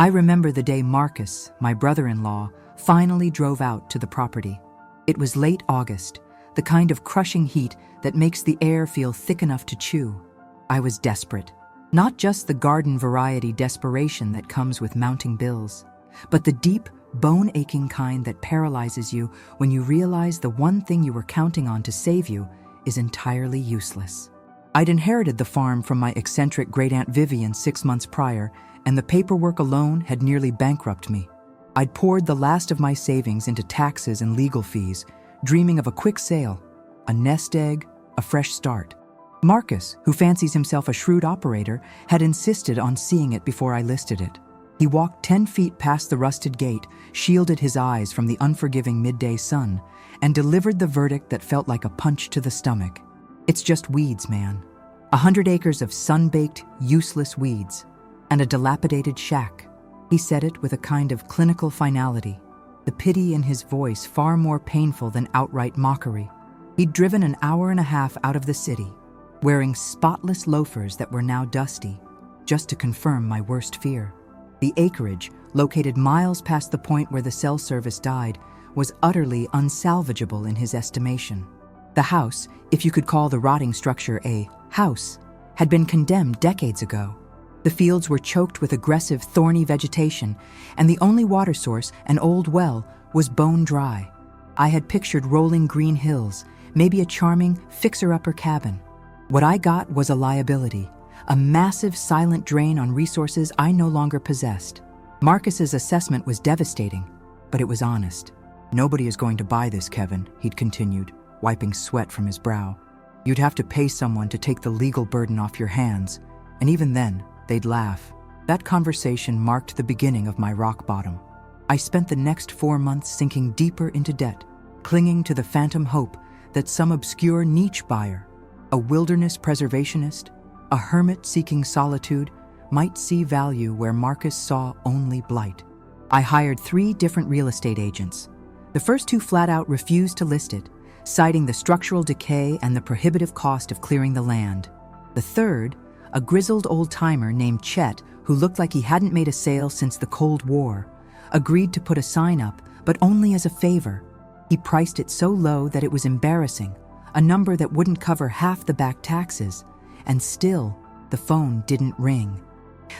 I remember the day Marcus, my brother-in-law, finally drove out to the property. It was late August, the kind of crushing heat that makes the air feel thick enough to chew. I was desperate. Not just the garden variety desperation that comes with mounting bills, but the deep, bone-aching kind that paralyzes you when you realize the one thing you were counting on to save you is entirely useless. I'd inherited the farm from my eccentric great-aunt Vivian 6 months prior, and the paperwork alone had nearly bankrupted me. I'd poured the last of my savings into taxes and legal fees, dreaming of a quick sale, a nest egg, a fresh start. Marcus, who fancies himself a shrewd operator, had insisted on seeing it before I listed it. He walked 10 feet past the rusted gate, shielded his eyes from the unforgiving midday sun, and delivered the verdict that felt like a punch to the stomach. It's just weeds, man. 100 acres of sun-baked, useless weeds, and a dilapidated shack. He said it with a kind of clinical finality, the pity in his voice far more painful than outright mockery. He'd driven an hour and a half out of the city, wearing spotless loafers that were now dusty, just to confirm my worst fear. The acreage, located miles past the point where the cell service died, was utterly unsalvageable in his estimation. The house, if you could call the rotting structure a house, had been condemned decades ago. The fields were choked with aggressive, thorny vegetation, and the only water source, an old well, was bone dry. I had pictured rolling green hills, maybe a charming, fixer-upper cabin. What I got was a liability, a massive silent drain on resources I no longer possessed. Marcus's assessment was devastating, but it was honest. "Nobody is going to buy this, Kevin," he'd continued, wiping sweat from his brow. "You'd have to pay someone to take the legal burden off your hands, and even then, they'd laugh." That conversation marked the beginning of my rock bottom. I spent the next 4 months sinking deeper into debt, clinging to the phantom hope that some obscure niche buyer, a wilderness preservationist, a hermit seeking solitude, might see value where Marcus saw only blight. I hired 3 different real estate agents. The first 2 flat out refused to list it, citing the structural decay and the prohibitive cost of clearing the land. The third, a grizzled old-timer named Chet, who looked like he hadn't made a sale since the Cold War, agreed to put a sign up, but only as a favor. He priced it so low that it was embarrassing, a number that wouldn't cover half the back taxes, and still, the phone didn't ring.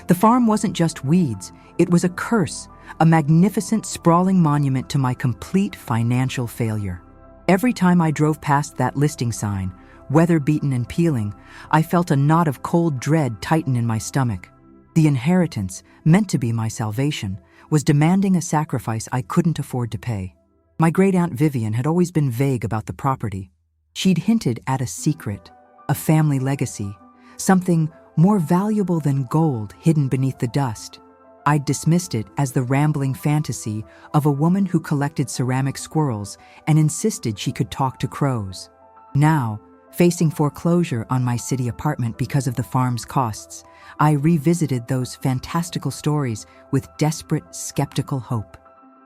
The farm wasn't just weeds, it was a curse, a magnificent, sprawling monument to my complete financial failure. Every time I drove past that listing sign, weather-beaten and peeling, I felt a knot of cold dread tighten in my stomach. The inheritance, meant to be my salvation, was demanding a sacrifice I couldn't afford to pay. My great-aunt Vivian had always been vague about the property. She'd hinted at a secret, a family legacy, something more valuable than gold hidden beneath the dust. I'd dismissed it as the rambling fantasy of a woman who collected ceramic squirrels and insisted she could talk to crows. Now, facing foreclosure on my city apartment because of the farm's costs, I revisited those fantastical stories with desperate, skeptical hope.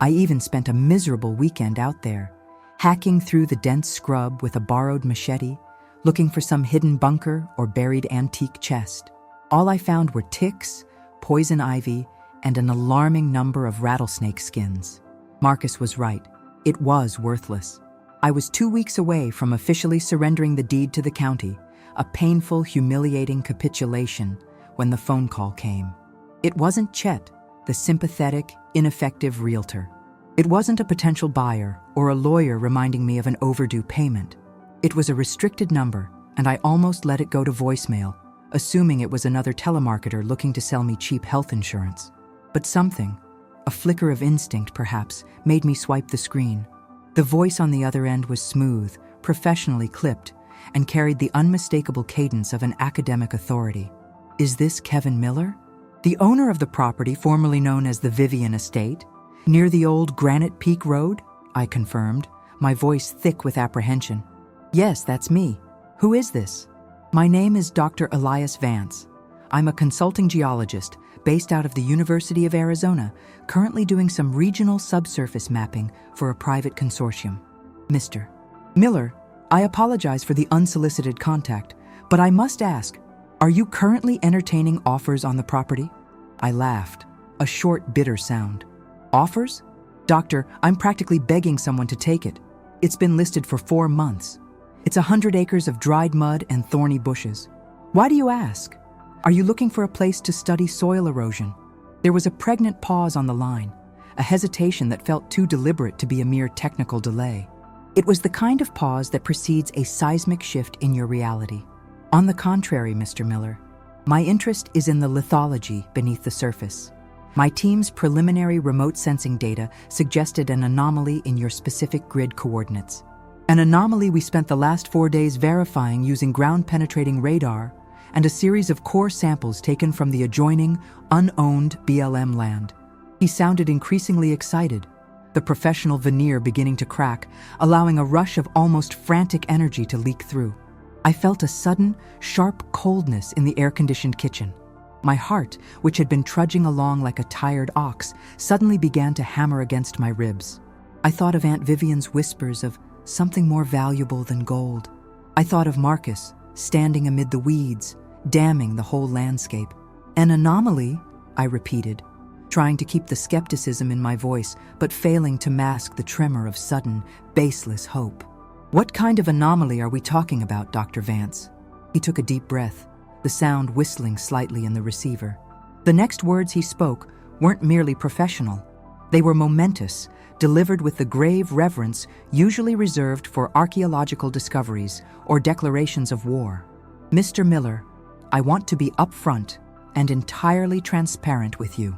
I even spent a miserable weekend out there, hacking through the dense scrub with a borrowed machete, looking for some hidden bunker or buried antique chest. All I found were ticks, poison ivy, and an alarming number of rattlesnake skins. Marcus was right. It was worthless. I was 2 weeks away from officially surrendering the deed to the county, a painful, humiliating capitulation, when the phone call came. It wasn't Chet, the sympathetic, ineffective realtor. It wasn't a potential buyer or a lawyer reminding me of an overdue payment. It was a restricted number, and I almost let it go to voicemail, assuming it was another telemarketer looking to sell me cheap health insurance. But something, a flicker of instinct perhaps, made me swipe the screen. The voice on the other end was smooth, professionally clipped, and carried the unmistakable cadence of an academic authority. "Is this Kevin Miller? The owner of the property formerly known as the Vivian Estate, near the old Granite Peak Road?" I confirmed, my voice thick with apprehension. "Yes, that's me. Who is this?" "My name is Dr. Elias Vance. I'm a consulting geologist based out of the University of Arizona, currently doing some regional subsurface mapping for a private consortium." "Mr. Miller, I apologize for the unsolicited contact, but I must ask, are you currently entertaining offers on the property?" I laughed. A short, bitter sound. Offers? Doctor, I'm practically begging someone to take it. It's been listed for 4 months. It's 100 acres of dried mud and thorny bushes. Why do you ask? Are you looking for a place to study soil erosion? There was a pregnant pause on the line, a hesitation that felt too deliberate to be a mere technical delay. It was the kind of pause that precedes a seismic shift in your reality. On the contrary, Mr. Miller, my interest is in the lithology beneath the surface. My team's preliminary remote sensing data suggested an anomaly in your specific grid coordinates. An anomaly we spent the last 4 days verifying using ground-penetrating radar and a series of core samples taken from the adjoining, unowned BLM land. He sounded increasingly excited, the professional veneer beginning to crack, allowing a rush of almost frantic energy to leak through. I felt a sudden, sharp coldness in the air-conditioned kitchen. My heart, which had been trudging along like a tired ox, suddenly began to hammer against my ribs. I thought of Aunt Vivian's whispers of something more valuable than gold. I thought of Marcus, standing amid the weeds, damming the whole landscape. An anomaly, I repeated, trying to keep the skepticism in my voice, but failing to mask the tremor of sudden, baseless hope. What kind of anomaly are we talking about, Dr. Vance? He took a deep breath, the sound whistling slightly in the receiver. The next words he spoke weren't merely professional. They were momentous, delivered with the grave reverence usually reserved for archaeological discoveries or declarations of war. Mr. Miller, I want to be upfront and entirely transparent with you.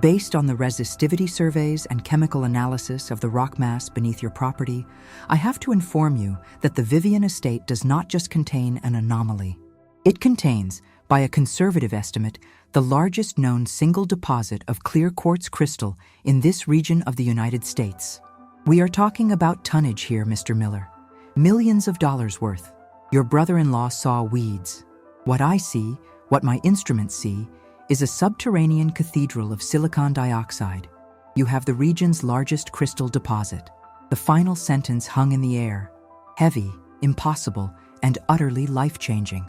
Based on the resistivity surveys and chemical analysis of the rock mass beneath your property, I have to inform you that the Vivian estate does not just contain an anomaly. It contains, by a conservative estimate, the largest known single deposit of clear quartz crystal in this region of the United States. We are talking about tonnage here, Mr. Miller. Millions of dollars worth. Your brother-in-law saw weeds. What I see, what my instruments see, is a subterranean cathedral of silicon dioxide. You have the region's largest crystal deposit. The final sentence hung in the air. Heavy, impossible, and utterly life-changing.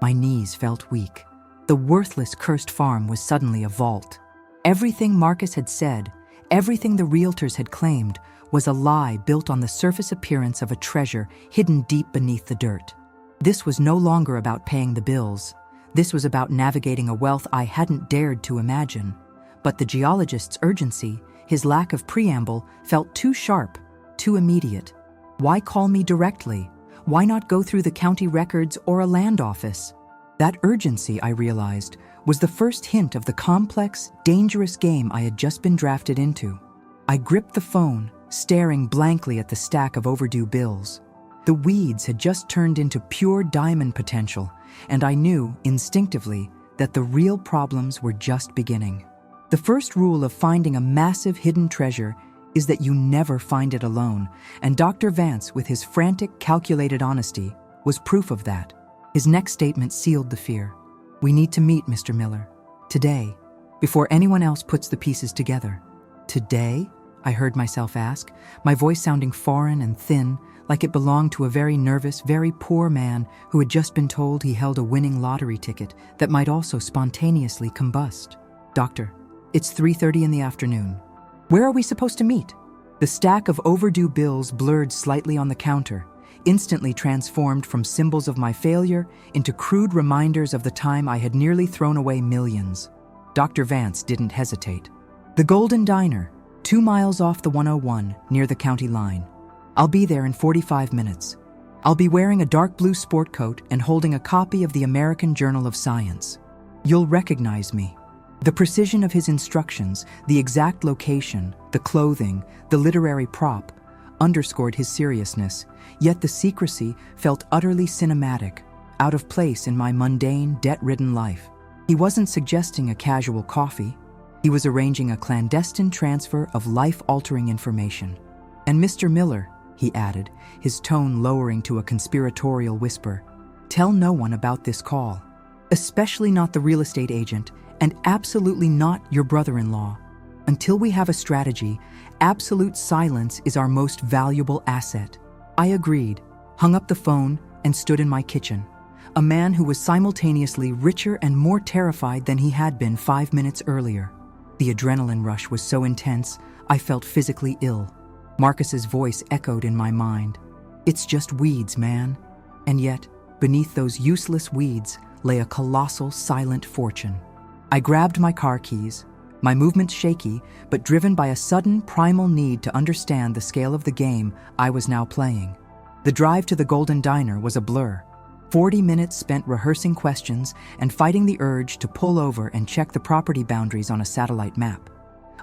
My knees felt weak. The worthless cursed farm was suddenly a vault. Everything Marcus had said, everything the realtors had claimed, was a lie built on the surface appearance of a treasure hidden deep beneath the dirt. This was no longer about paying the bills. This was about navigating a wealth I hadn't dared to imagine. But the geologist's urgency, his lack of preamble, felt too sharp, too immediate. Why call me directly? Why not go through the county records or a land office? That urgency, I realized, was the first hint of the complex, dangerous game I had just been drafted into. I gripped the phone, staring blankly at the stack of overdue bills. The weeds had just turned into pure diamond potential, and I knew, instinctively, that the real problems were just beginning. The first rule of finding a massive hidden treasure is that you never find it alone, and Dr. Vance, with his frantic, calculated honesty, was proof of that. His next statement sealed the fear. We need to meet, Mr. Miller. Today, before anyone else puts the pieces together. Today? I heard myself ask, my voice sounding foreign and thin, like it belonged to a very nervous, very poor man who had just been told he held a winning lottery ticket that might also spontaneously combust. Doctor, it's 3:30 in the afternoon. Where are we supposed to meet? The stack of overdue bills blurred slightly on the counter, instantly transformed from symbols of my failure into crude reminders of the time I had nearly thrown away millions. Dr. Vance didn't hesitate. The Golden Diner, 2 miles off the 101, near the county line. I'll be there in 45 minutes. I'll be wearing a dark blue sport coat and holding a copy of the American Journal of Science. You'll recognize me. The precision of his instructions, the exact location, the clothing, the literary prop, underscored his seriousness, yet the secrecy felt utterly cinematic, out of place in my mundane, debt-ridden life. He wasn't suggesting a casual coffee. He was arranging a clandestine transfer of life-altering information. And Mr. Miller, he added, his tone lowering to a conspiratorial whisper, tell no one about this call, especially not the real estate agent, and absolutely not your brother-in-law. Until we have a strategy, absolute silence is our most valuable asset. I agreed, hung up the phone, and stood in my kitchen, a man who was simultaneously richer and more terrified than he had been 5 minutes earlier. The adrenaline rush was so intense, I felt physically ill. Marcus's voice echoed in my mind. It's just weeds, man. And yet, beneath those useless weeds lay a colossal, silent fortune. I grabbed my car keys, my movements shaky, but driven by a sudden, primal need to understand the scale of the game I was now playing. The drive to the Golden Diner was a blur. 40 minutes spent rehearsing questions and fighting the urge to pull over and check the property boundaries on a satellite map.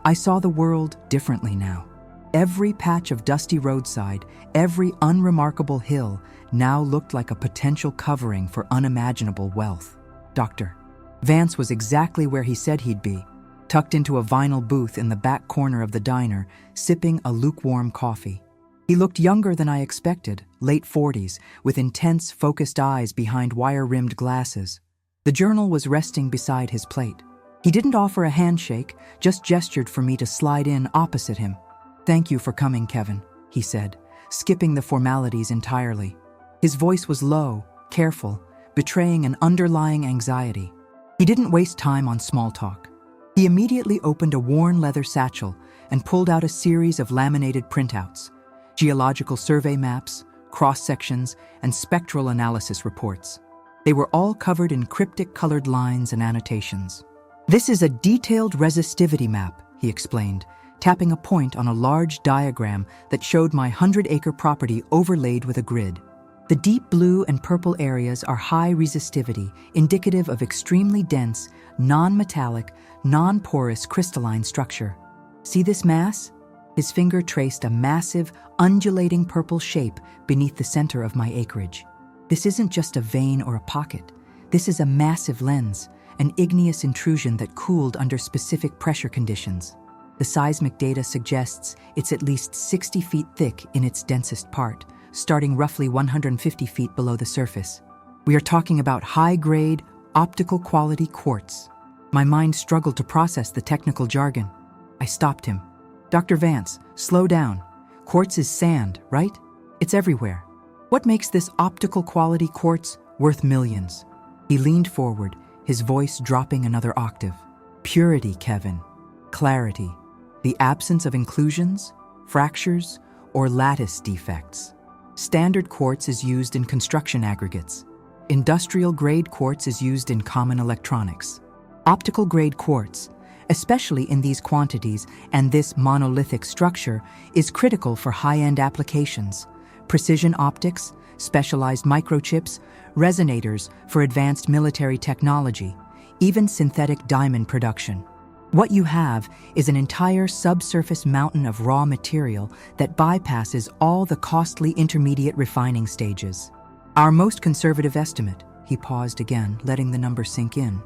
I saw the world differently now. Every patch of dusty roadside, every unremarkable hill now looked like a potential covering for unimaginable wealth. Dr. Vance was exactly where he said he'd be, tucked into a vinyl booth in the back corner of the diner, sipping a lukewarm coffee. He looked younger than I expected, late 40s, with intense, focused eyes behind wire-rimmed glasses. The journal was resting beside his plate. He didn't offer a handshake, just gestured for me to slide in opposite him. "Thank you for coming, Kevin," he said, skipping the formalities entirely. His voice was low, careful, betraying an underlying anxiety. He didn't waste time on small talk. He immediately opened a worn leather satchel and pulled out a series of laminated printouts, geological survey maps, cross-sections, and spectral analysis reports. They were all covered in cryptic colored lines and annotations. "This is a detailed resistivity map," he explained, tapping a point on a large diagram that showed my 100-acre property overlaid with a grid. The deep blue and purple areas are high resistivity, indicative of extremely dense, non-metallic, non-porous crystalline structure. "See this mass?" His finger traced a massive, undulating purple shape beneath the center of my acreage. "This isn't just a vein or a pocket. This is a massive lens, an igneous intrusion that cooled under specific pressure conditions. The seismic data suggests it's at least 60 feet thick in its densest part, starting roughly 150 feet below the surface. We are talking about high-grade, optical-quality quartz." My mind struggled to process the technical jargon. I stopped him. "Dr. Vance, slow down. Quartz is sand, right? It's everywhere. What makes this optical-quality quartz worth millions?" He leaned forward, his voice dropping another octave. "Purity, Kevin. Clarity. The absence of inclusions, fractures, or lattice defects. Standard quartz is used in construction aggregates. Industrial-grade quartz is used in common electronics. Optical-grade quartz, especially in these quantities and this monolithic structure, is critical for high-end applications. Precision optics, specialized microchips, resonators for advanced military technology, even synthetic diamond production. What you have is an entire subsurface mountain of raw material that bypasses all the costly intermediate refining stages. Our most conservative estimate," he paused again, letting the number sink in,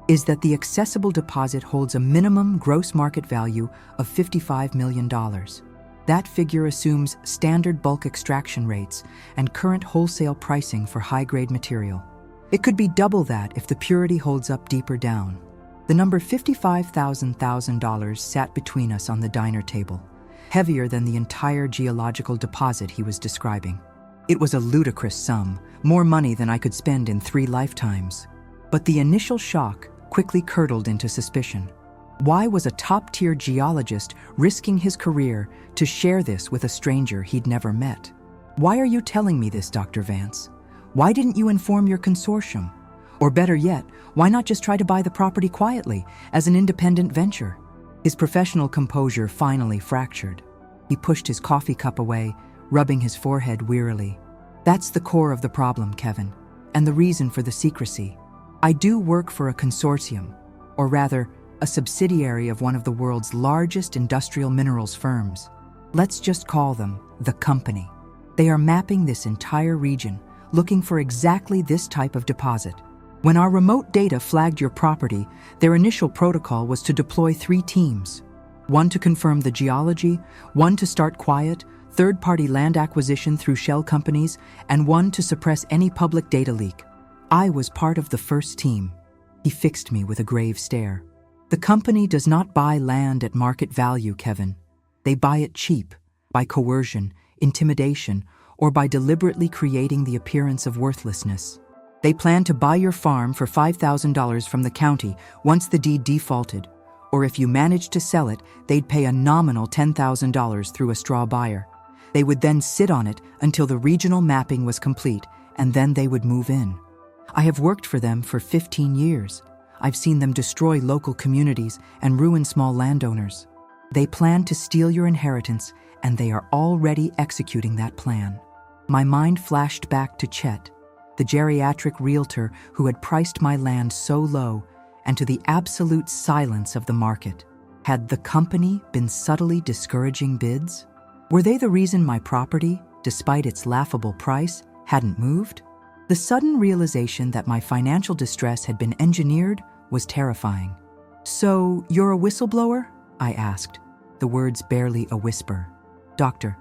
"is that the accessible deposit holds a minimum gross market value of $55 million. That figure assumes standard bulk extraction rates and current wholesale pricing for high-grade material. It could be double that if the purity holds up deeper down." The number $55,000 sat between us on the diner table, heavier than the entire geological deposit he was describing. It was a ludicrous sum, more money than I could spend in 3 lifetimes. But the initial shock quickly curdled into suspicion. Why was a top-tier geologist risking his career to share this with a stranger he'd never met? "Why are you telling me this, Dr. Vance? Why didn't you inform your consortium? Or better yet, why not just try to buy the property quietly, as an independent venture?" His professional composure finally fractured. He pushed his coffee cup away, rubbing his forehead wearily. "That's the core of the problem, Kevin, and the reason for the secrecy. I do work for a consortium, or rather, a subsidiary of one of the world's largest industrial minerals firms. Let's just call them the company. They are mapping this entire region, looking for exactly this type of deposit. When our remote data flagged your property, their initial protocol was to deploy 3 teams. One to confirm the geology, one to start quiet, third-party land acquisition through shell companies, and one to suppress any public data leak. I was part of the first team." He fixed me with a grave stare. "The company does not buy land at market value, Kevin. They buy it cheap, by coercion, intimidation, or by deliberately creating the appearance of worthlessness. They plan to buy your farm for $5,000 from the county once the deed defaulted, Or if you managed to sell it, they'd pay a nominal $10,000 through a straw buyer. They would then sit on it until the regional mapping was complete, and then they would move in. I have worked for them for 15 years. I've seen them destroy local communities and ruin small landowners. They plan to steal your inheritance, and they are already executing that plan. My mind flashed back to Chet, the geriatric realtor who had priced my land so low, and to the absolute silence of the market. Had the company been subtly discouraging bids? Were they the reason my property, despite its laughable price, hadn't moved? The sudden realization that my financial distress had been engineered was terrifying. "So, you're a whistleblower?" I asked, the words barely a whisper. "Doctor."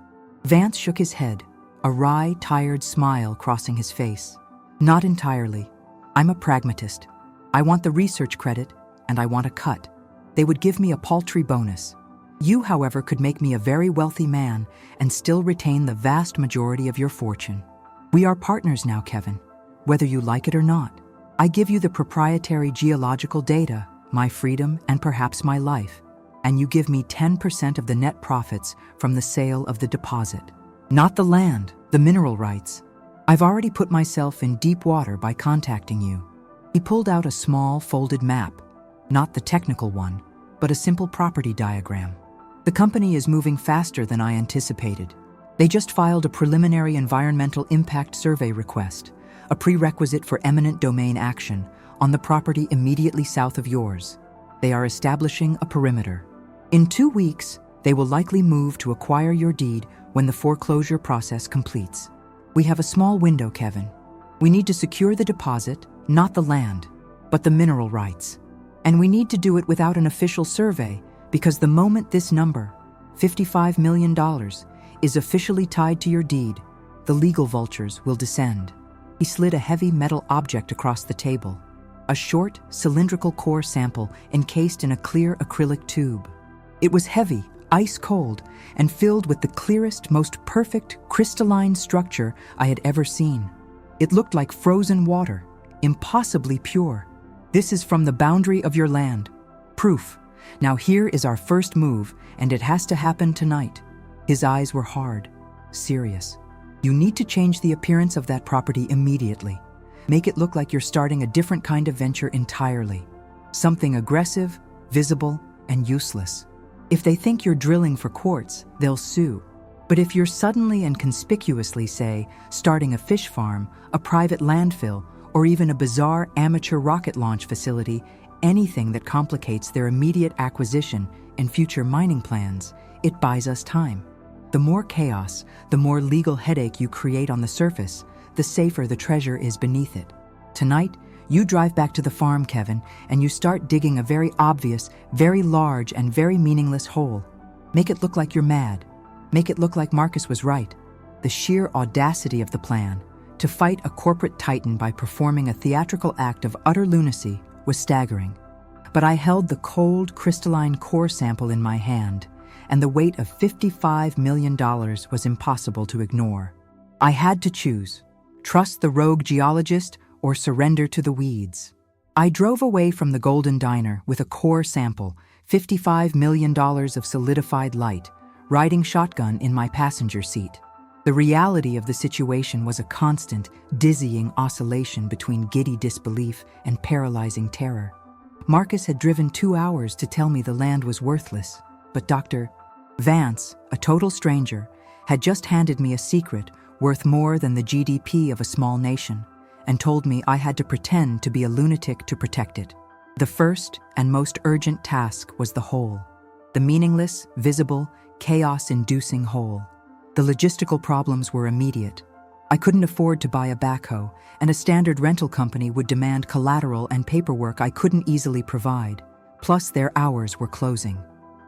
Vance shook his head, a wry, tired smile crossing his face. "Not entirely. I'm a pragmatist. I want the research credit, and I want a cut. They would give me a paltry bonus. You, however, could make me a very wealthy man and still retain the vast majority of your fortune. We are partners now, Kevin, whether you like it or not. I give you the proprietary geological data, my freedom, and perhaps my life, and you give me 10% of the net profits from the sale of the deposit. Not the land, the mineral rights. I've already put myself in deep water by contacting you." He pulled out a small, folded map, not the technical one, but a simple property diagram. "The company is moving faster than I anticipated. They just filed a preliminary environmental impact survey request, a prerequisite for eminent domain action, on the property immediately south of yours. They are establishing a perimeter. In 2 weeks, they will likely move to acquire your deed when the foreclosure process completes. We have a small window, Kevin. We need to secure the deposit, not the land, but the mineral rights. And we need to do it without an official survey, because the moment this number, $55 million, is officially tied to your deed, the legal vultures will descend." He slid a heavy metal object across the table, a short, cylindrical core sample encased in a clear acrylic tube. It was heavy, ice cold, and filled with the clearest, most perfect, crystalline structure I had ever seen. It looked like frozen water, impossibly pure. "This is from the boundary of your land. Proof. Now here is our first move, and it has to happen tonight." His eyes were hard, serious. "You need to change the appearance of that property immediately. Make it look like you're starting a different kind of venture entirely. Something aggressive, visible, and useless. If they think you're drilling for quartz, they'll sue. But if you're suddenly and conspicuously, say, starting a fish farm, a private landfill, or even a bizarre amateur rocket launch facility, anything that complicates their immediate acquisition and future mining plans, it buys us time. The more chaos, the more legal headache you create on the surface, the safer the treasure is beneath it. Tonight, you drive back to the farm, Kevin, and you start digging a very obvious, very large, and very meaningless hole. Make it look like you're mad. Make it look like Marcus was right. The sheer audacity of the plan, to fight a corporate titan by performing a theatrical act of utter lunacy, was staggering. But I held the cold, crystalline core sample in my hand, and the weight of $55 million was impossible to ignore. I had to choose: trust the rogue geologist or surrender to the weeds. I drove away from the Golden Diner with a core sample, $55 million of solidified light, riding shotgun in my passenger seat. The reality of the situation was a constant, dizzying oscillation between giddy disbelief and paralyzing terror. Marcus had driven 2 hours to tell me the land was worthless, but Dr. Vance, a total stranger, had just handed me a secret worth more than the GDP of a small nation, and told me I had to pretend to be a lunatic to protect it. The first and most urgent task was the hole, the meaningless, visible, chaos-inducing hole. The logistical problems were immediate. I couldn't afford to buy a backhoe, and a standard rental company would demand collateral and paperwork I couldn't easily provide. Plus, their hours were closing.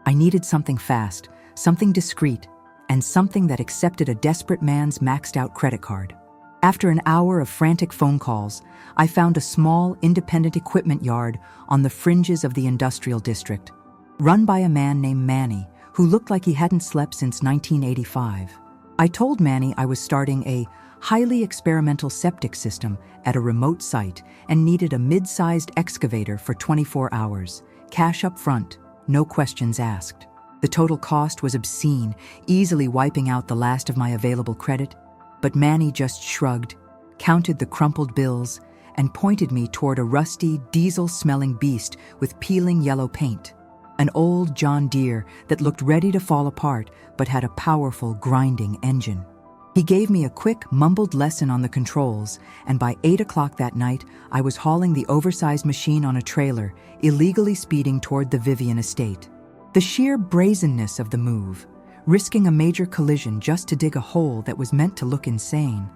I needed something fast, something discreet, and something that accepted a desperate man's maxed-out credit card. After an hour of frantic phone calls, I found a small, independent equipment yard on the fringes of the industrial district, run by a man named Manny, who looked like he hadn't slept since 1985. I told Manny I was starting a highly experimental septic system at a remote site and needed a mid-sized excavator for 24 hours, cash up front, no questions asked. The total cost was obscene, easily wiping out the last of my available credit, but Manny just shrugged, counted the crumpled bills, and pointed me toward a rusty, diesel-smelling beast with peeling yellow paint. An old John Deere that looked ready to fall apart but had a powerful, grinding engine. He gave me a quick, mumbled lesson on the controls, and by 8 o'clock that night, I was hauling the oversized machine on a trailer, illegally speeding toward the Vivian estate. The sheer brazenness of the move, risking a major collision just to dig a hole that was meant to look insane,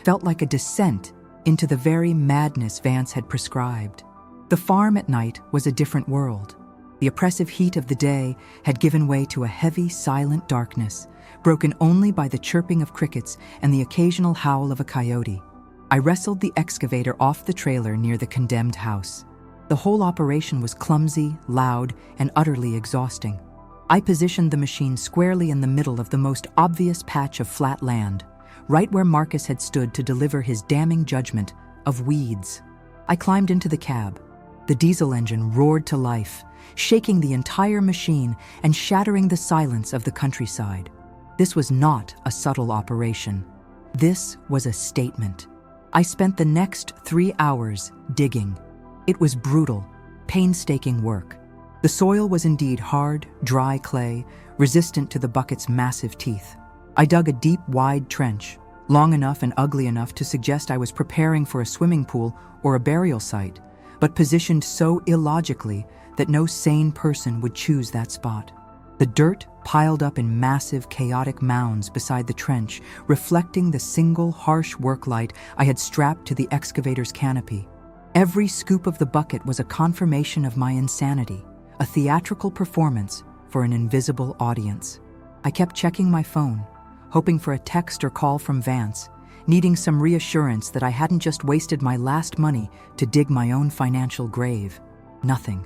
felt like a descent into the very madness Vance had prescribed. The farm at night was a different world. The oppressive heat of the day had given way to a heavy, silent darkness, broken only by the chirping of crickets and the occasional howl of a coyote. I wrestled the excavator off the trailer near the condemned house. The whole operation was clumsy, loud, and utterly exhausting. I positioned the machine squarely in the middle of the most obvious patch of flat land, right where Marcus had stood to deliver his damning judgment of weeds. I climbed into the cab. The diesel engine roared to life, shaking the entire machine and shattering the silence of the countryside. This was not a subtle operation. This was a statement. I spent the next 3 hours digging. It was brutal, painstaking work. The soil was indeed hard, dry clay, resistant to the bucket's massive teeth. I dug a deep, wide trench, long enough and ugly enough to suggest I was preparing for a swimming pool or a burial site, but positioned so illogically that no sane person would choose that spot. The dirt piled up in massive, chaotic mounds beside the trench, reflecting the single, harsh work light I had strapped to the excavator's canopy. Every scoop of the bucket was a confirmation of my insanity, a theatrical performance for an invisible audience. I kept checking my phone, hoping for a text or call from Vance, needing some reassurance that I hadn't just wasted my last money to dig my own financial grave. Nothing.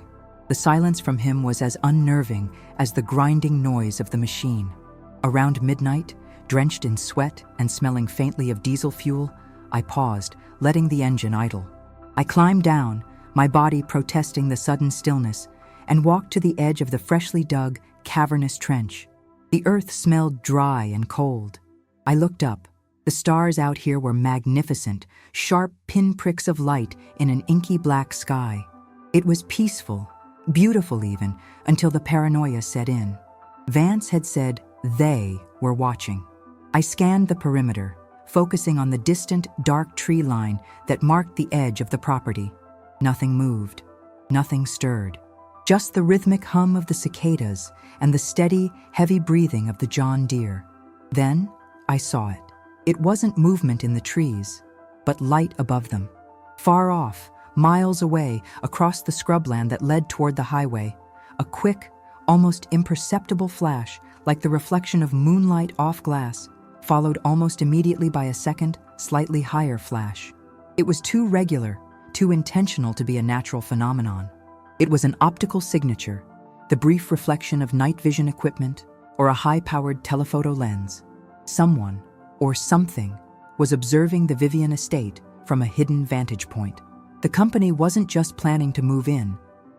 The silence from him was as unnerving as the grinding noise of the machine. Around midnight, drenched in sweat and smelling faintly of diesel fuel, I paused, letting the engine idle. I climbed down, my body protesting the sudden stillness, and walked to the edge of the freshly dug, cavernous trench. The earth smelled dry and cold. I looked up. The stars out here were magnificent, sharp pinpricks of light in an inky black sky. It was peaceful, beautiful even, until the paranoia set in. Vance had said they were watching. I scanned the perimeter, focusing on the distant, dark tree line that marked the edge of the property. Nothing moved. Nothing stirred. Just the rhythmic hum of the cicadas and the steady, heavy breathing of the John Deere. Then I saw it. It wasn't movement in the trees, but light above them. Far off, miles away, across the scrubland that led toward the highway, a quick, almost imperceptible flash, like the reflection of moonlight off glass, followed almost immediately by a second, slightly higher flash. It was too regular, too intentional to be a natural phenomenon. It was an optical signature, the brief reflection of night vision equipment or a high-powered telephoto lens. Someone, or something, was observing the Vivian estate from a hidden vantage point. The company wasn't just planning to move in.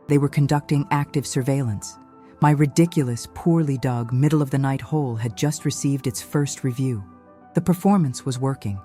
They were conducting active surveillance. My ridiculous, poorly dug, middle-of-the-night hole had just received its first review. The performance was working.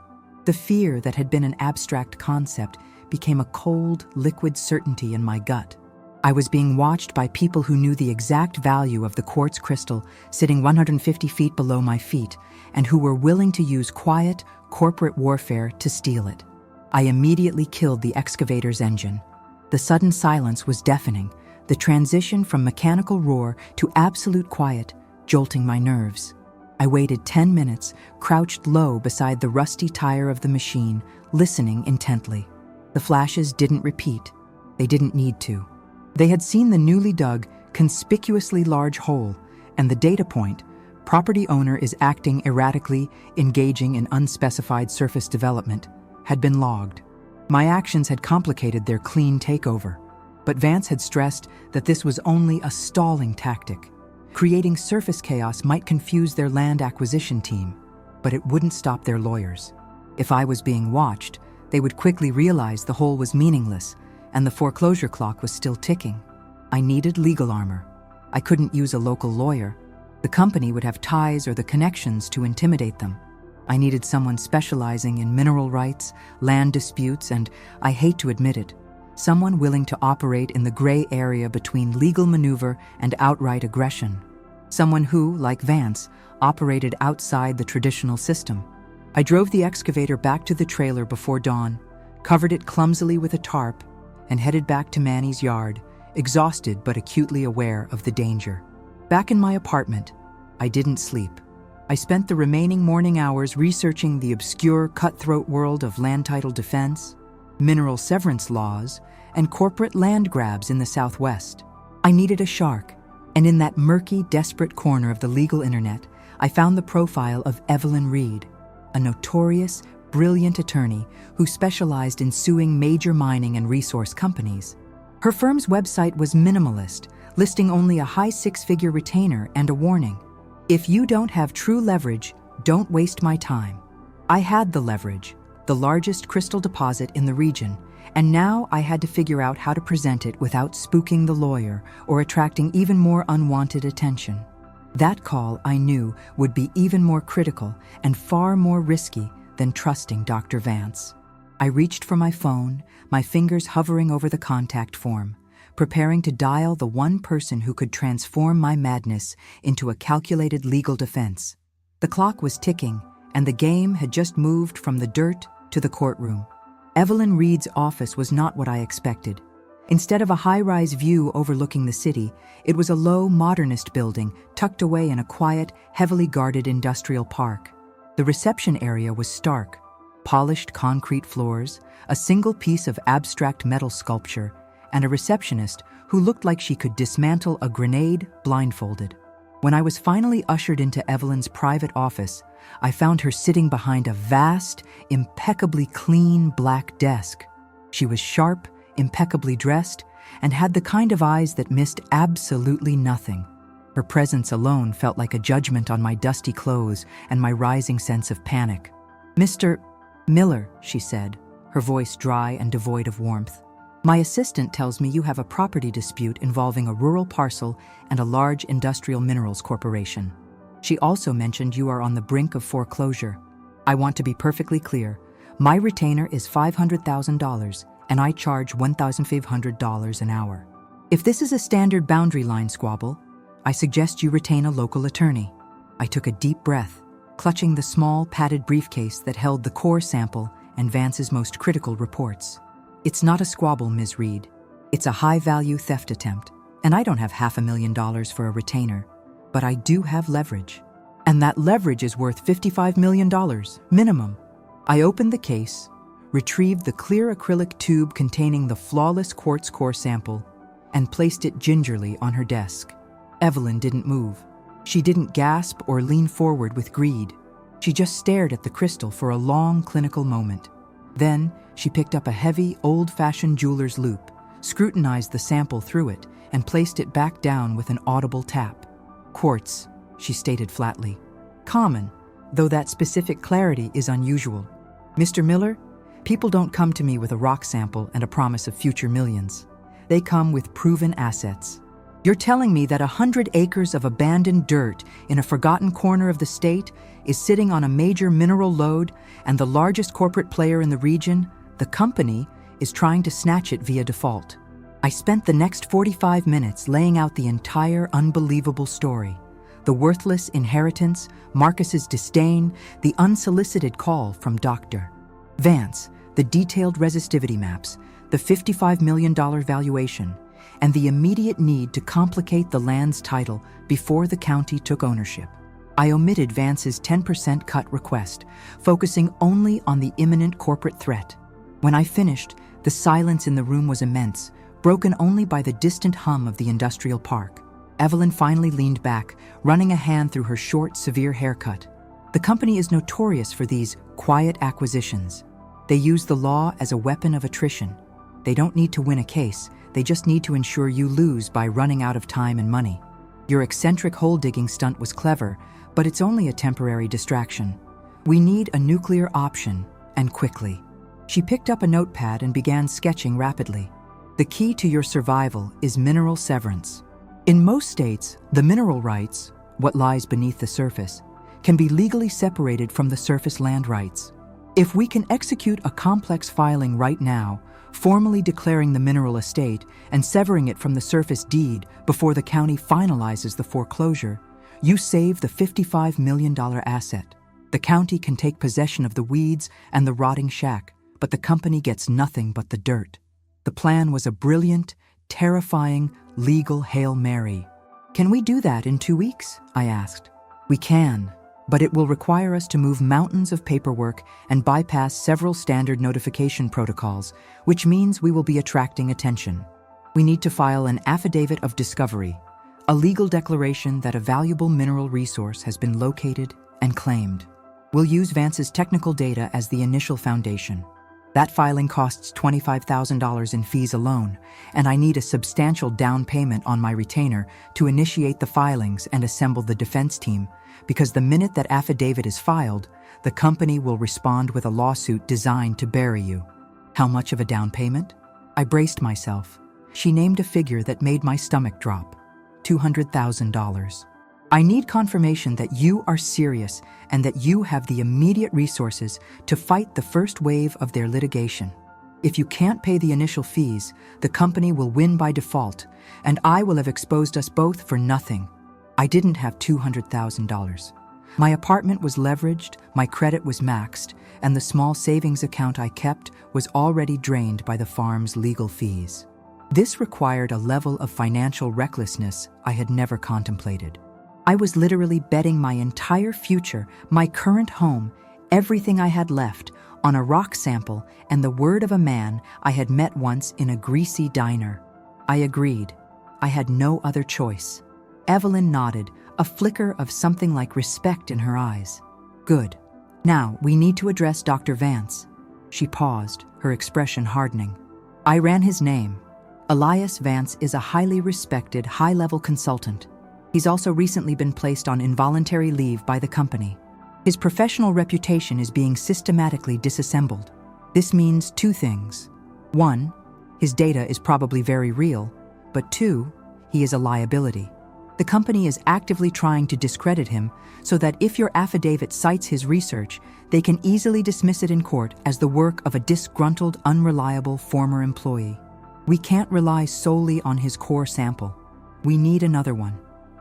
The fear that had been an abstract concept became a cold, liquid certainty in my gut. I was being watched by people who knew the exact value of the quartz crystal sitting 150 feet below my feet, and who were willing to use quiet, corporate warfare to steal it. I immediately killed the excavator's engine. The sudden silence was deafening, the transition from mechanical roar to absolute quiet jolting my nerves. I waited 10 minutes, crouched low beside the rusty tire of the machine, listening intently. The flashes didn't repeat. They didn't need to. They had seen the newly dug, conspicuously large hole, and the data point, property owner is acting erratically, engaging in unspecified surface development, had been logged. My actions had complicated their clean takeover, but Vance had stressed that this was only a stalling tactic. Creating surface chaos might confuse their land acquisition team, but it wouldn't stop their lawyers. If I was being watched, they would quickly realize the hole was meaningless, and the foreclosure clock was still ticking. I needed legal armor. I couldn't use a local lawyer. The company would have ties or the connections to intimidate them. I needed someone specializing in mineral rights, land disputes, and, I hate to admit it, someone willing to operate in the gray area between legal maneuver and outright aggression. Someone who, like Vance, operated outside the traditional system. I drove the excavator back to the trailer before dawn, covered it clumsily with a tarp, and headed back to Manny's yard, exhausted but acutely aware of the danger. Back in my apartment, I didn't sleep. I spent the remaining morning hours researching the obscure, cutthroat world of land title defense, mineral severance laws, and corporate land grabs in the Southwest. I needed a shark, and in that murky, desperate corner of the legal internet, I found the profile of Evelyn Reed, a notorious, brilliant attorney who specialized in suing major mining and resource companies. Her firm's website was minimalist, listing only a high six-figure retainer and a warning. If you don't have true leverage, don't waste my time. I had the leverage, the largest crystal deposit in the region, and now I had to figure out how to present it without spooking the lawyer or attracting even more unwanted attention. That call, I knew, would be even more critical and far more risky than trusting Dr. Vance. I reached for my phone, my fingers hovering over the contact form, preparing to dial the one person who could transform my madness into a calculated legal defense. The clock was ticking, and the game had just moved from the dirt to the courtroom. Evelyn Reed's office was not what I expected. Instead of a high-rise view overlooking the city, it was a low, modernist building tucked away in a quiet, heavily guarded industrial park. The reception area was stark. Polished concrete floors, a single piece of abstract metal sculpture, and a receptionist who looked like she could dismantle a grenade blindfolded. When I was finally ushered into Evelyn's private office, I found her sitting behind a vast, impeccably clean black desk. She was sharp, impeccably dressed, and had the kind of eyes that missed absolutely nothing. Her presence alone felt like a judgment on my dusty clothes and my rising sense of panic. "Mr. Miller," she said, her voice dry and devoid of warmth. "My assistant tells me you have a property dispute involving a rural parcel and a large industrial minerals corporation. She also mentioned you are on the brink of foreclosure. I want to be perfectly clear. My retainer is $500,000, and I charge $1,500 an hour. If this is a standard boundary line squabble, I suggest you retain a local attorney." I took a deep breath, clutching the small, padded briefcase that held the core sample and Vance's most critical reports. "It's not a squabble, Ms. Reed. It's a high-value theft attempt, and I don't have $500,000 for a retainer, but I do have leverage. And that leverage is worth $55 million, minimum." I opened the case, retrieved the clear acrylic tube containing the flawless quartz core sample, and placed it gingerly on her desk. Evelyn didn't move. She didn't gasp or lean forward with greed. She just stared at the crystal for a long clinical moment. Then, she picked up a heavy, old-fashioned jeweler's loupe, scrutinized the sample through it, and placed it back down with an audible tap. "Quartz," she stated flatly. "Common, though that specific clarity is unusual. Mr. Miller, people don't come to me with a rock sample and a promise of future millions. They come with proven assets. You're telling me that 100 acres of abandoned dirt in a forgotten corner of the state is sitting on a major mineral lode, and the largest corporate player in the region, the company, is trying to snatch it via default." I spent the next 45 minutes laying out the entire unbelievable story. The worthless inheritance, Marcus's disdain, the unsolicited call from Dr. Vance, the detailed resistivity maps, the $55 million valuation, and the immediate need to complicate the land's title before the county took ownership. I omitted Vance's 10% cut request, focusing only on the imminent corporate threat. When I finished, the silence in the room was immense, broken only by the distant hum of the industrial park. Evelyn finally leaned back, running a hand through her short, severe haircut. The company is notorious for these quiet acquisitions. They use the law as a weapon of attrition. They don't need to win a case, they just need to ensure you lose by running out of time and money. Your eccentric hole-digging stunt was clever, but it's only a temporary distraction. We need a nuclear option, and quickly. She picked up a notepad and began sketching rapidly. The key to your survival is mineral severance. In most states, the mineral rights, what lies beneath the surface, can be legally separated from the surface land rights. If we can execute a complex filing right now, formally declaring the mineral estate and severing it from the surface deed before the county finalizes the foreclosure, you save the $55 million asset. The county can take possession of the weeds and the rotting shack, but the company gets nothing but the dirt. The plan was a brilliant, terrifying, legal Hail Mary. Can we do that in 2 weeks? I asked. We can, but it will require us to move mountains of paperwork and bypass several standard notification protocols, which means we will be attracting attention. We need to file an affidavit of discovery, a legal declaration that a valuable mineral resource has been located and claimed. We'll use Vance's technical data as the initial foundation. That filing costs $25,000 in fees alone, and I need a substantial down payment on my retainer to initiate the filings and assemble the defense team, because the minute that affidavit is filed, the company will respond with a lawsuit designed to bury you. How much of a down payment? I braced myself. She named a figure that made my stomach drop. $200,000. I need confirmation that you are serious and that you have the immediate resources to fight the first wave of their litigation. If you can't pay the initial fees, the company will win by default, and I will have exposed us both for nothing. I didn't have $200,000. My apartment was leveraged, my credit was maxed, and the small savings account I kept was already drained by the farm's legal fees. This required a level of financial recklessness I had never contemplated. I was literally betting my entire future, my current home, everything I had left, on a rock sample and the word of a man I had met once in a greasy diner. I agreed. I had no other choice. Evelyn nodded, a flicker of something like respect in her eyes. Good. Now, we need to address Dr. Vance. She paused, her expression hardening. I ran his name. Elias Vance is a highly respected, high-level consultant. He's also recently been placed on involuntary leave by the company. His professional reputation is being systematically disassembled. This means 2 things. 1, his data is probably very real, but 2, he is a liability. The company is actively trying to discredit him so that if your affidavit cites his research, they can easily dismiss it in court as the work of a disgruntled, unreliable former employee. We can't rely solely on his core sample. We need another one.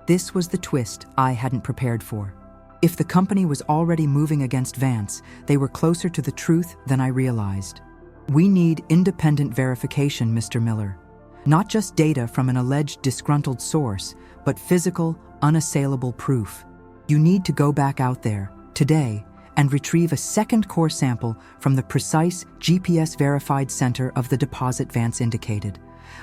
This was the twist I hadn't prepared for. If the company was already moving against Vance, they were closer to the truth than I realized. We need independent verification, Mr. Miller. Not just data from an alleged disgruntled source, but physical, unassailable proof. You need to go back out there, today, and retrieve a second core sample from the precise GPS-verified center of the deposit Vance indicated,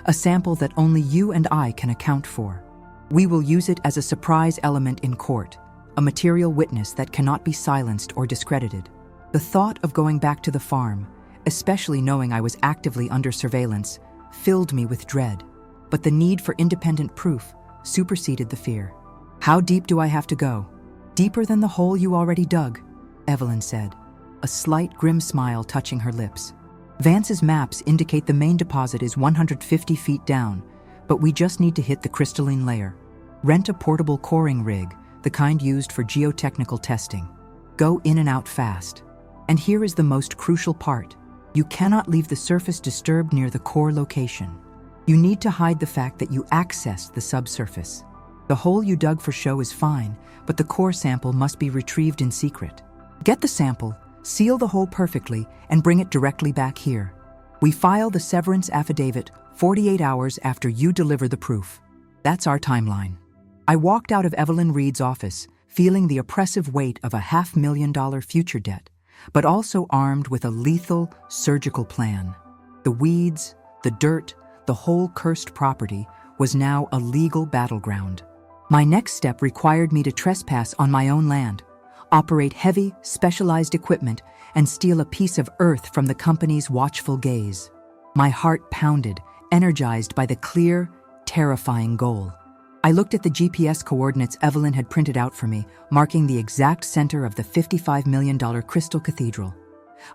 a sample that only you and I can account for. We will use it as a surprise element in court, a material witness that cannot be silenced or discredited. The thought of going back to the farm, especially knowing I was actively under surveillance, filled me with dread. But the need for independent proof superseded the fear. How deep do I have to go? Deeper than the hole you already dug, Evelyn said, a slight grim smile touching her lips. Vance's maps indicate the main deposit is 150 feet down, but we just need to hit the crystalline layer. Rent a portable coring rig, the kind used for geotechnical testing. Go in and out fast. And here is the most crucial part. You cannot leave the surface disturbed near the core location. You need to hide the fact that you accessed the subsurface. The hole you dug for show is fine, but the core sample must be retrieved in secret. Get the sample, seal the hole perfectly, and bring it directly back here. We file the severance affidavit 48 hours after you deliver the proof. That's our timeline. I walked out of Evelyn Reed's office, feeling the oppressive weight of a $500,000 future debt, but also armed with a lethal, surgical plan. The weeds, the dirt, the whole cursed property was now a legal battleground. My next step required me to trespass on my own land, operate heavy, specialized equipment, and steal a piece of earth from the company's watchful gaze. My heart pounded, energized by the clear, terrifying goal. I looked at the GPS coordinates Evelyn had printed out for me, marking the exact center of the $55 million Crystal Cathedral.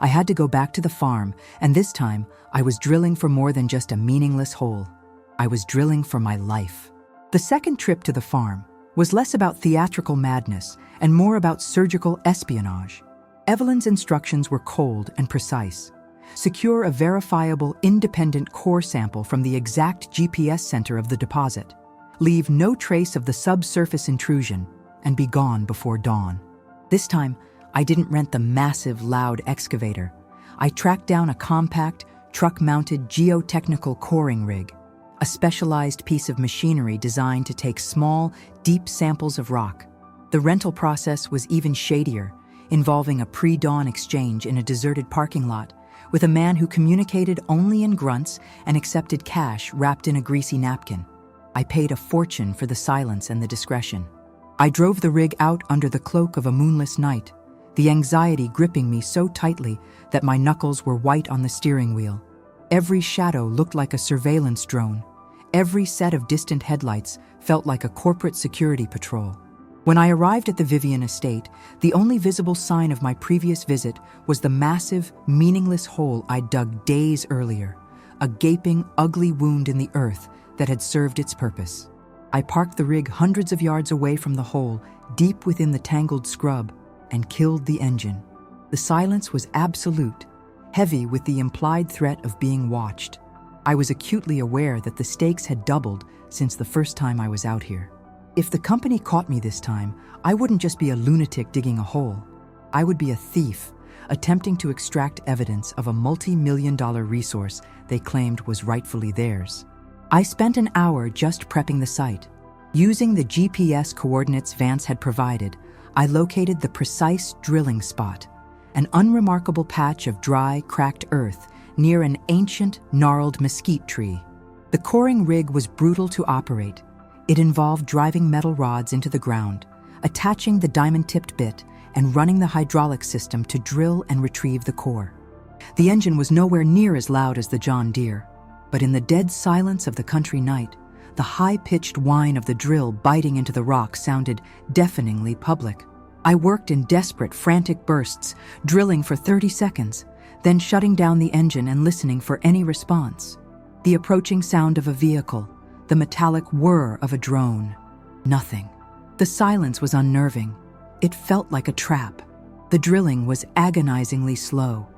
I had to go back to the farm, and this time, I was drilling for more than just a meaningless hole. I was drilling for my life. The second trip to the farm was less about theatrical madness and more about surgical espionage. Evelyn's instructions were cold and precise. Secure a verifiable, independent core sample from the exact GPS center of the deposit. Leave no trace of the subsurface intrusion, and be gone before dawn. This time, I didn't rent the massive, loud excavator. I tracked down a compact, truck-mounted geotechnical coring rig, a specialized piece of machinery designed to take small, deep samples of rock. The rental process was even shadier, involving a pre-dawn exchange in a deserted parking lot with a man who communicated only in grunts and accepted cash wrapped in a greasy napkin. I paid a fortune for the silence and the discretion. I drove the rig out under the cloak of a moonless night, the anxiety gripping me so tightly that my knuckles were white on the steering wheel. Every shadow looked like a surveillance drone. Every set of distant headlights felt like a corporate security patrol. When I arrived at the Vivian estate, the only visible sign of my previous visit was the massive, meaningless hole I'd dug days earlier, a gaping, ugly wound in the earth that had served its purpose. I parked the rig hundreds of yards away from the hole, deep within the tangled scrub, and killed the engine. The silence was absolute, heavy with the implied threat of being watched. I was acutely aware that the stakes had doubled since the first time I was out here. If the company caught me this time, I wouldn't just be a lunatic digging a hole. I would be a thief, attempting to extract evidence of a multi-million-dollar resource they claimed was rightfully theirs. I spent an hour just prepping the site. Using the GPS coordinates Vance had provided, I located the precise drilling spot, an unremarkable patch of dry, cracked earth near an ancient, gnarled mesquite tree. The coring rig was brutal to operate. It involved driving metal rods into the ground, attaching the diamond-tipped bit, and running the hydraulic system to drill and retrieve the core. The engine was nowhere near as loud as the John Deere, but in the dead silence of the country night, the high-pitched whine of the drill biting into the rock sounded deafeningly public. I worked in desperate, frantic bursts, drilling for 30 seconds, then shutting down the engine and listening for any response. The approaching sound of a vehicle, the metallic whir of a drone. Nothing. The silence was unnerving. It felt like a trap. The drilling was agonizingly slow.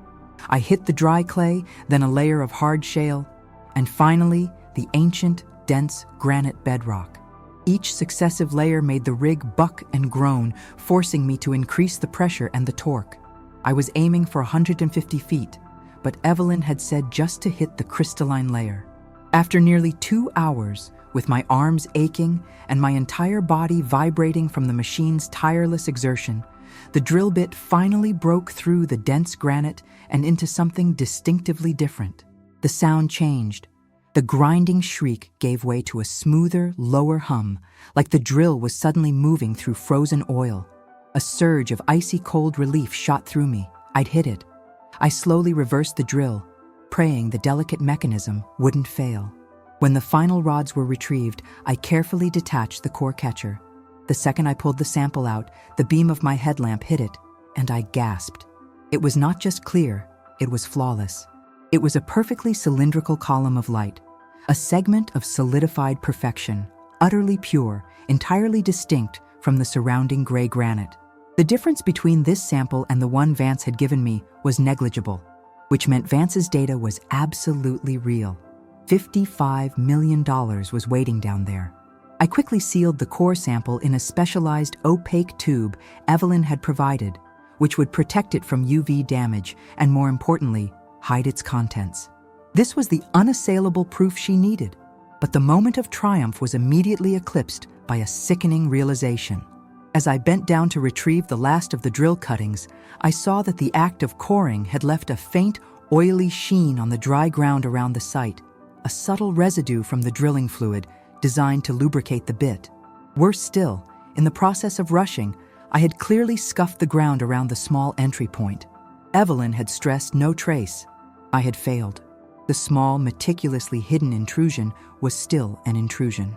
I hit the dry clay, then a layer of hard shale, and finally, the ancient, dense granite bedrock. Each successive layer made the rig buck and groan, forcing me to increase the pressure and the torque. I was aiming for 150 feet, but Evelyn had said just to hit the crystalline layer. After nearly 2 hours, with my arms aching and my entire body vibrating from the machine's tireless exertion, the drill bit finally broke through the dense granite and into something distinctively different. The sound changed. The grinding shriek gave way to a smoother, lower hum, like the drill was suddenly moving through frozen oil. A surge of icy cold relief shot through me. I'd hit it. I slowly reversed the drill, praying the delicate mechanism wouldn't fail. When the final rods were retrieved, I carefully detached the core catcher. The second I pulled the sample out, the beam of my headlamp hit it, and I gasped. It was not just clear, it was flawless. It was a perfectly cylindrical column of light, a segment of solidified perfection, utterly pure, entirely distinct from the surrounding gray granite. The difference between this sample and the one Vance had given me was negligible, which meant Vance's data was absolutely real. $55 million was waiting down there. I quickly sealed the core sample in a specialized opaque tube Evelyn had provided, which would protect it from UV damage and, more importantly, hide its contents. This was the unassailable proof she needed, but the moment of triumph was immediately eclipsed by a sickening realization. As I bent down to retrieve the last of the drill cuttings, I saw that the act of coring had left a faint, oily sheen on the dry ground around the site, a subtle residue from the drilling fluid designed to lubricate the bit. Worse still, in the process of rushing, I had clearly scuffed the ground around the small entry point. Evelyn had stressed no trace. I had failed. The small, meticulously hidden intrusion was still an intrusion.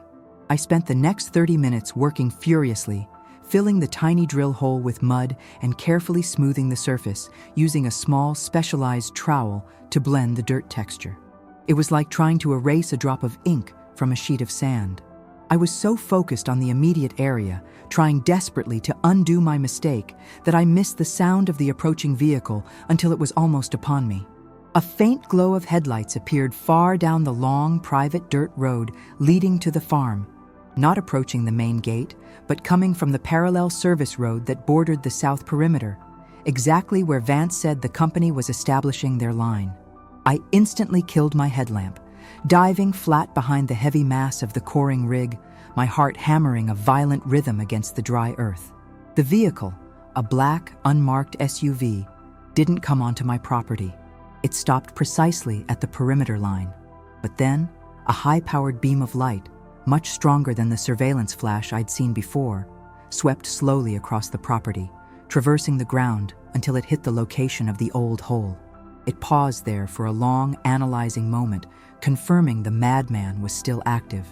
I spent the next 30 minutes working furiously, filling the tiny drill hole with mud and carefully smoothing the surface, using a small, specialized trowel to blend the dirt texture. It was like trying to erase a drop of ink from a sheet of sand. I was so focused on the immediate area, trying desperately to undo my mistake, that I missed the sound of the approaching vehicle until it was almost upon me. A faint glow of headlights appeared far down the long, private dirt road leading to the farm, not approaching the main gate, but coming from the parallel service road that bordered the south perimeter, exactly where Vance said the company was establishing their line. I instantly killed my headlamp, diving flat behind the heavy mass of the coring rig, my heart hammering a violent rhythm against the dry earth. The vehicle, a black, unmarked SUV, didn't come onto my property. It stopped precisely at the perimeter line. But then, a high-powered beam of light, much stronger than the surveillance flash I'd seen before, swept slowly across the property, traversing the ground until it hit the location of the old hole. It paused there for a long, analyzing moment, confirming the madman was still active.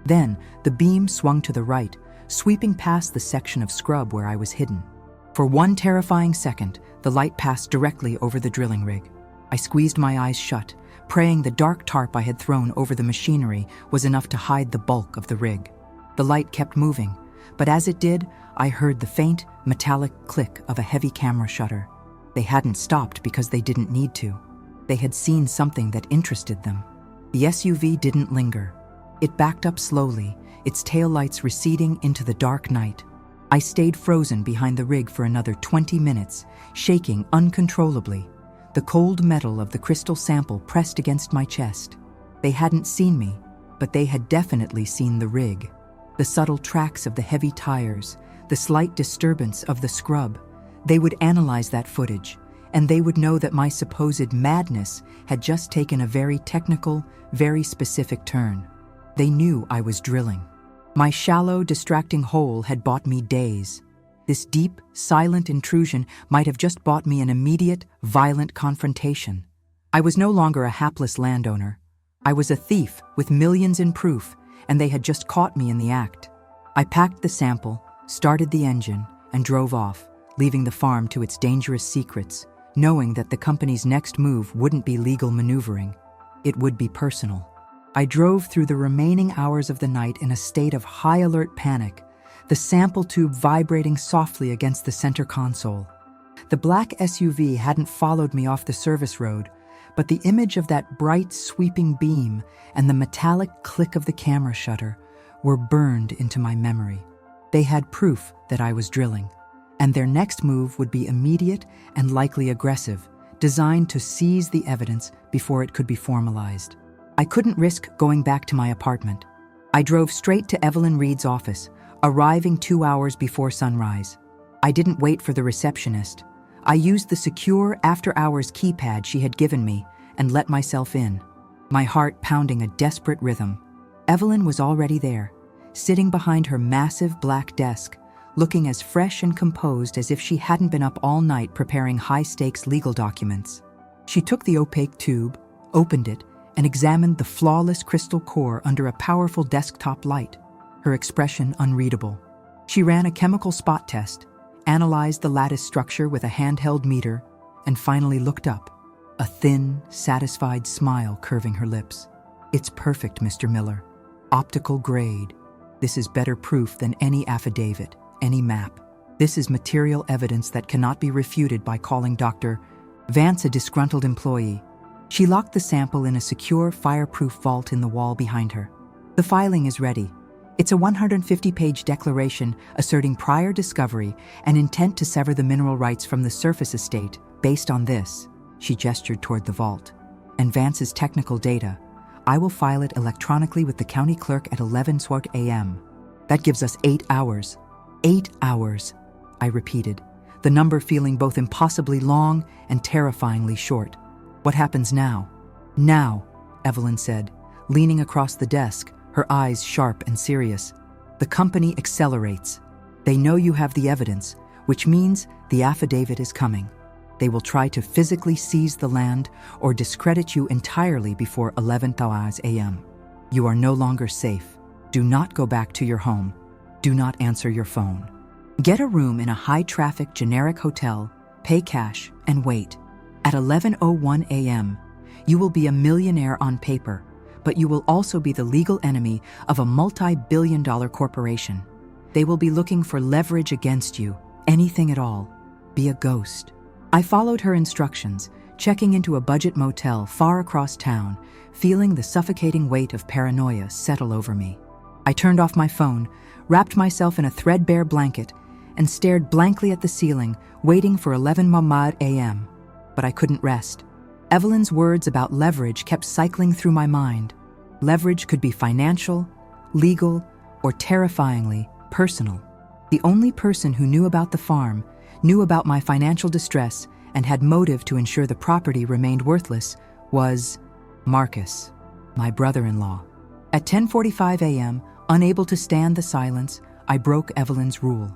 Then, the beam swung to the right, sweeping past the section of scrub where I was hidden. For one terrifying second, the light passed directly over the drilling rig. I squeezed my eyes shut, praying the dark tarp I had thrown over the machinery was enough to hide the bulk of the rig. The light kept moving, but as it did, I heard the faint, metallic click of a heavy camera shutter. They hadn't stopped because they didn't need to. They had seen something that interested them. The SUV didn't linger. It backed up slowly, its taillights receding into the dark night. I stayed frozen behind the rig for another 20 minutes, shaking uncontrollably. The cold metal of the crystal sample pressed against my chest. They hadn't seen me, but they had definitely seen the rig. The subtle tracks of the heavy tires, the slight disturbance of the scrub. They would analyze that footage, and they would know that my supposed madness had just taken a very technical, very specific turn. They knew I was drilling. My shallow, distracting hole had bought me days. This deep, silent intrusion might have just bought me an immediate, violent confrontation. I was no longer a hapless landowner. I was a thief with millions in proof, and they had just caught me in the act. I packed the sample, started the engine, and drove off, leaving the farm to its dangerous secrets, knowing that the company's next move wouldn't be legal maneuvering. It would be personal. I drove through the remaining hours of the night in a state of high-alert panic, the sample tube vibrating softly against the center console. The black SUV hadn't followed me off the service road, but the image of that bright, sweeping beam and the metallic click of the camera shutter were burned into my memory. They had proof that I was drilling, and their next move would be immediate and likely aggressive, designed to seize the evidence before it could be formalized. I couldn't risk going back to my apartment. I drove straight to Evelyn Reed's office, arriving 2 hours before sunrise. I didn't wait for the receptionist. I used the secure after-hours keypad she had given me and let myself in, my heart pounding a desperate rhythm. Evelyn was already there, sitting behind her massive black desk, looking as fresh and composed as if she hadn't been up all night preparing high-stakes legal documents. She took the opaque tube, opened it, and examined the flawless crystal core under a powerful desktop light, her expression unreadable. She ran a chemical spot test, analyzed the lattice structure with a handheld meter, and finally looked up, a thin, satisfied smile curving her lips. "It's perfect, Mr. Miller. Optical-grade. This is better proof than any affidavit, any map. This is material evidence that cannot be refuted by calling Dr. Vance a disgruntled employee." She locked the sample in a secure, fireproof vault in the wall behind her. "The filing is ready. It's a 150-page declaration asserting prior discovery and intent to sever the mineral rights from the surface estate based on this," she gestured toward the vault, "and Vance's technical data. I will file it electronically with the county clerk at 11 a.m. That gives us 8 hours. 8 hours, I repeated, the number feeling both impossibly long and terrifyingly short. "What happens now?" "Now," Evelyn said, leaning across the desk, her eyes sharp and serious. "The company accelerates. They know you have the evidence, which means the affidavit is coming. They will try to physically seize the land or discredit you entirely before 11 a.m. You are no longer safe. Do not go back to your home. Do not answer your phone. Get a room in a high-traffic generic hotel, pay cash, and wait. At 11:01 a.m., you will be a millionaire on paper, but you will also be the legal enemy of a multi-billion-dollar corporation. They will be looking for leverage against you, anything at all. Be a ghost." I followed her instructions, checking into a budget motel far across town, feeling the suffocating weight of paranoia settle over me. I turned off my phone, wrapped myself in a threadbare blanket, and stared blankly at the ceiling, waiting for 11 a.m. But I couldn't rest. Evelyn's words about leverage kept cycling through my mind. Leverage could be financial, legal, or terrifyingly personal. The only person who knew about the farm, knew about my financial distress, and had motive to ensure the property remained worthless was Marcus, my brother-in-law. At 10:45 a.m., unable to stand the silence, I broke Evelyn's rule.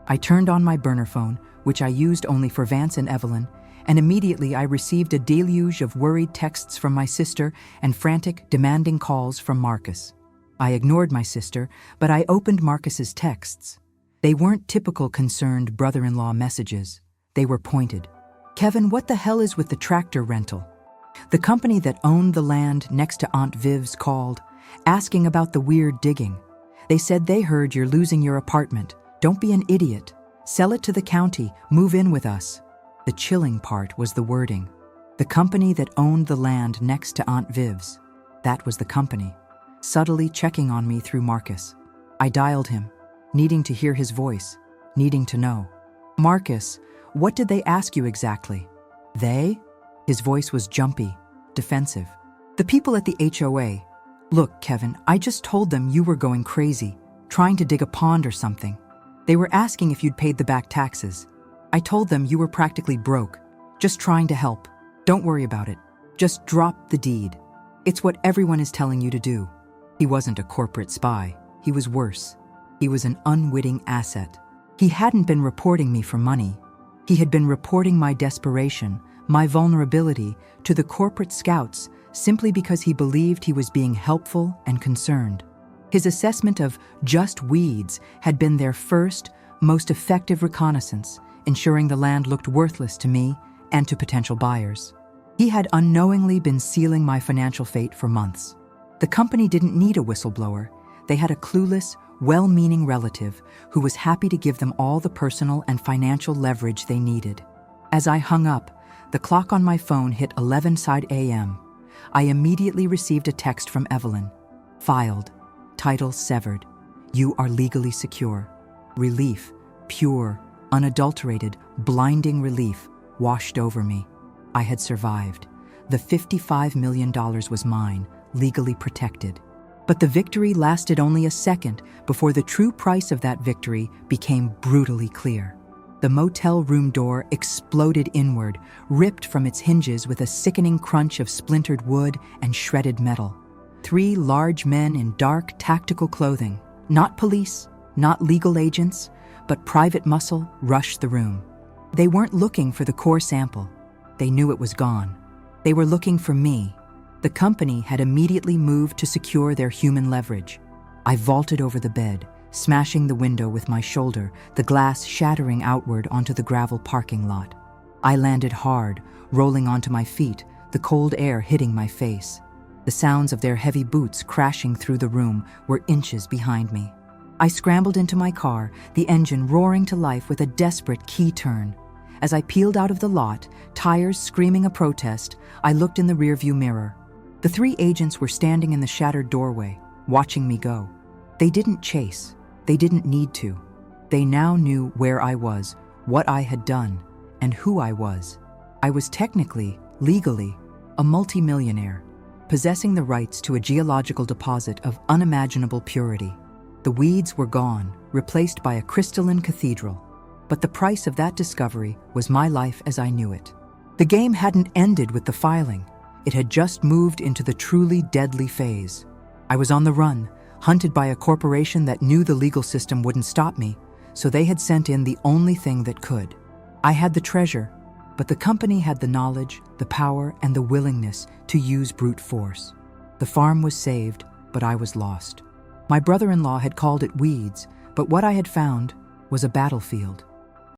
I turned on my burner phone, which I used only for Vance and Evelyn, and immediately I received a deluge of worried texts from my sister and frantic, demanding calls from Marcus. I ignored my sister, but I opened Marcus's texts. They weren't typical concerned brother-in-law messages. They were pointed. "Kevin, what the hell is with the tractor rental? The company that owned the land next to Aunt Viv's called, asking about the weird digging. They said they heard you're losing your apartment. Don't be an idiot. Sell it to the county. Move in with us." The chilling part was the wording. The company that owned the land next to Aunt Viv's. That was the company, subtly checking on me through Marcus. I dialed him, needing to hear his voice, needing to know. "Marcus, what did they ask you exactly?" "They?" His voice was jumpy, defensive. "The people at the HOA. Look, Kevin, I just told them you were going crazy, trying to dig a pond or something. They were asking if you'd paid the back taxes. I told them you were practically broke, just trying to help. Don't worry about it. Just drop the deed. It's what everyone is telling you to do." He wasn't a corporate spy. He was worse. He was an unwitting asset. He hadn't been reporting me for money. He had been reporting my desperation, my vulnerability, to the corporate scouts simply because he believed he was being helpful and concerned. His assessment of just weeds had been their first, most effective reconnaissance, ensuring the land looked worthless to me and to potential buyers. He had unknowingly been sealing my financial fate for months. The company didn't need a whistleblower. They had a clueless, well-meaning relative who was happy to give them all the personal and financial leverage they needed. As I hung up, the clock on my phone hit 11 a.m. I immediately received a text from Evelyn. "Filed. Title severed. You are legally secure." Relief, pure, unadulterated, blinding relief, washed over me. I had survived. The $55 million was mine, legally protected. But the victory lasted only a second before the true price of that victory became brutally clear. The motel room door exploded inward, ripped from its hinges with a sickening crunch of splintered wood and shredded metal. 3 large men in dark, tactical clothing, not police, not legal agents, but private muscle, rushed the room. They weren't looking for the core sample. They knew it was gone. They were looking for me. The company had immediately moved to secure their human leverage. I vaulted over the bed, smashing the window with my shoulder, the glass shattering outward onto the gravel parking lot. I landed hard, rolling onto my feet, the cold air hitting my face. The sounds of their heavy boots crashing through the room were inches behind me. I scrambled into my car, the engine roaring to life with a desperate key turn. As I peeled out of the lot, tires screaming a protest, I looked in the rearview mirror. The 3 agents were standing in the shattered doorway, watching me go. They didn't chase. They didn't need to. They now knew where I was, what I had done, and who I was. I was technically, legally, a multimillionaire, possessing the rights to a geological deposit of unimaginable purity. The weeds were gone, replaced by a crystalline cathedral. But the price of that discovery was my life as I knew it. The game hadn't ended with the filing. It had just moved into the truly deadly phase. I was on the run, hunted by a corporation that knew the legal system wouldn't stop me, so they had sent in the only thing that could. I had the treasure, but the company had the knowledge, the power, and the willingness to use brute force. The farm was saved, but I was lost. My brother-in-law had called it weeds, but what I had found was a battlefield.